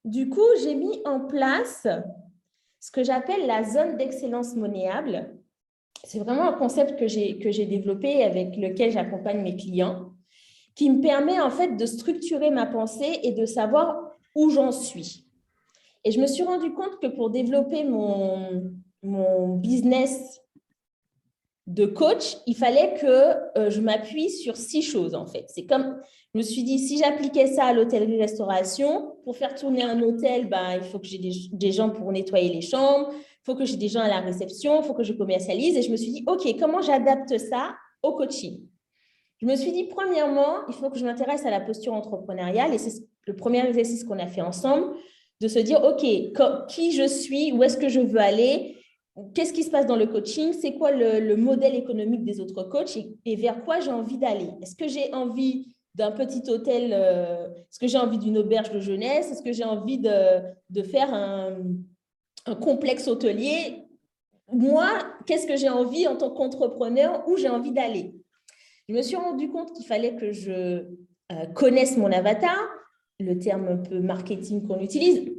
Du coup, j'ai mis en place ce que j'appelle la zone d'excellence monnayable. C'est vraiment un concept que j'ai développé avec lequel j'accompagne mes clients, qui me permet en fait de structurer ma pensée et de savoir où j'en suis. Et je me suis rendu compte que pour développer mon business de coach, il fallait que je m'appuie sur 6 choses en fait. C'est comme, je me suis dit, si j'appliquais ça à l'hôtellerie-restauration, pour faire tourner un hôtel, ben, il faut que j'ai des gens pour nettoyer les chambres, il faut que j'ai des gens à la réception, il faut que je commercialise. Et je me suis dit, OK, comment j'adapte ça au coaching? Je me suis dit, premièrement, il faut que je m'intéresse à la posture entrepreneuriale et c'est le premier exercice qu'on a fait ensemble, de se dire, OK, qui je suis, où est-ce que je veux aller, qu'est-ce qui se passe dans le coaching, c'est quoi le modèle économique des autres coachs et vers quoi j'ai envie d'aller. Est-ce que j'ai envie d'un petit hôtel, est-ce que j'ai envie d'une auberge de jeunesse, est-ce que j'ai envie de faire un complexe hôtelier? Moi, qu'est-ce que j'ai envie en tant qu'entrepreneur, où j'ai envie d'aller? Je me suis rendu compte qu'il fallait que je connaisse mon avatar, le terme un peu marketing qu'on utilise.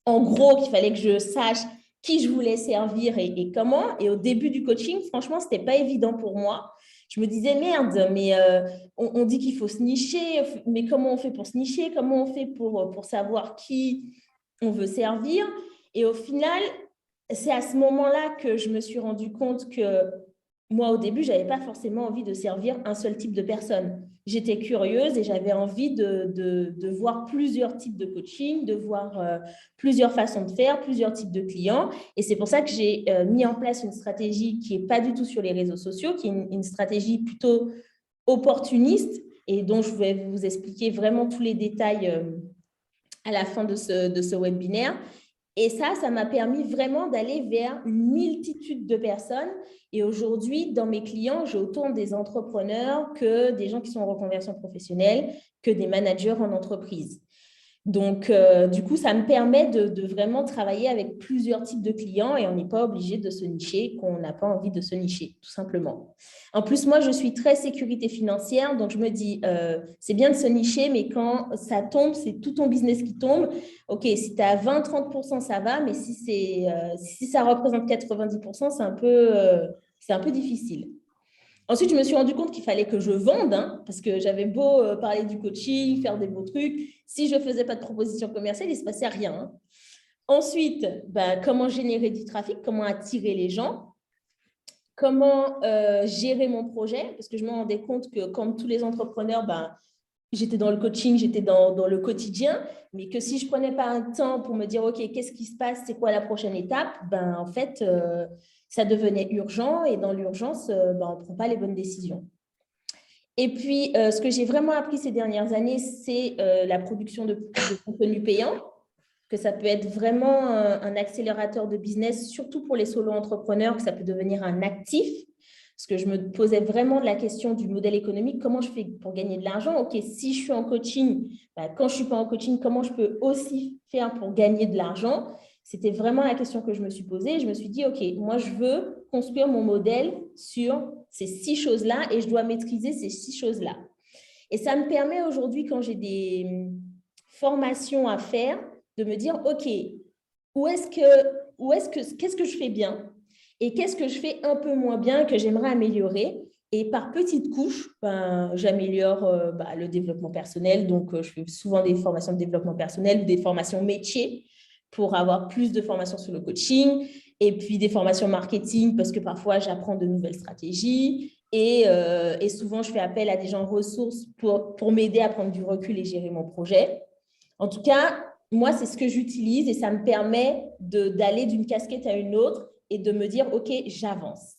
En gros, qu'il fallait que je sache qui je voulais servir et comment. Et au début du coaching, franchement, ce n'était pas évident pour moi. Je me disais, merde, mais on dit qu'il faut se nicher, mais comment on fait pour se nicher? Comment on fait pour savoir qui on veut servir? Et au final, c'est à ce moment-là que je me suis rendu compte que moi, au début, je n'avais pas forcément envie de servir un seul type de personne. J'étais curieuse et j'avais envie de voir plusieurs types de coaching, de voir plusieurs façons de faire, plusieurs types de clients. Et c'est pour ça que j'ai mis en place une stratégie qui n'est pas du tout sur les réseaux sociaux, qui est une stratégie plutôt opportuniste et dont je vais vous expliquer vraiment tous les détails à la fin de ce webinaire. Et ça m'a permis vraiment d'aller vers une multitude de personnes. Et aujourd'hui, dans mes clients, j'ai autant des entrepreneurs que des gens qui sont en reconversion professionnelle, que des managers en entreprise. Donc, du coup, ça me permet de vraiment travailler avec plusieurs types de clients et on n'est pas obligé de se nicher quand on n'a pas envie de se nicher, tout simplement. En plus, moi, je suis très sécurité financière, donc je me dis, c'est bien de se nicher, mais quand ça tombe, c'est tout ton business qui tombe. OK, si tu as 20-30%, ça va, mais si ça représente 90%, c'est un peu difficile. Ensuite, je me suis rendu compte qu'il fallait que je vende, hein, parce que j'avais beau parler du coaching, faire des beaux trucs. Si je ne faisais pas de proposition commerciale, il ne se passait rien. Hein. Ensuite, comment générer du trafic, comment attirer les gens, comment gérer mon projet, parce que je me rendais compte que comme tous les entrepreneurs, j'étais dans le coaching, j'étais dans le quotidien, mais que si je ne prenais pas un temps pour me dire, OK, qu'est-ce qui se passe, c'est quoi la prochaine étape, en fait, ça devenait urgent et dans l'urgence, on ne prend pas les bonnes décisions. Et puis, ce que j'ai vraiment appris ces dernières années, c'est la production de contenu payant, que ça peut être vraiment un accélérateur de business, surtout pour les solo-entrepreneurs, que ça peut devenir un actif. Parce que je me posais vraiment la question du modèle économique, comment je fais pour gagner de l'argent? OK, si je suis en coaching, quand je ne suis pas en coaching, comment je peux aussi faire pour gagner de l'argent? C'était vraiment la question que je me suis posée. Je me suis dit, OK, moi, je veux construire mon modèle sur ces 6 choses-là et je dois maîtriser ces 6 choses-là. Et ça me permet aujourd'hui, quand j'ai des formations à faire, de me dire, OK, qu'est-ce que je fais bien et qu'est-ce que je fais un peu moins bien que j'aimerais améliorer. Et par petites couches, j'améliore le développement personnel. Donc, je fais souvent des formations de développement personnel ou des formations métiers pour avoir plus de formations sur le coaching. Et puis, des formations marketing parce que parfois, j'apprends de nouvelles stratégies. Et souvent, je fais appel à des gens ressources pour m'aider à prendre du recul et gérer mon projet. En tout cas, moi, c'est ce que j'utilise et ça me permet d'aller d'une casquette à une autre et de me dire, OK, j'avance.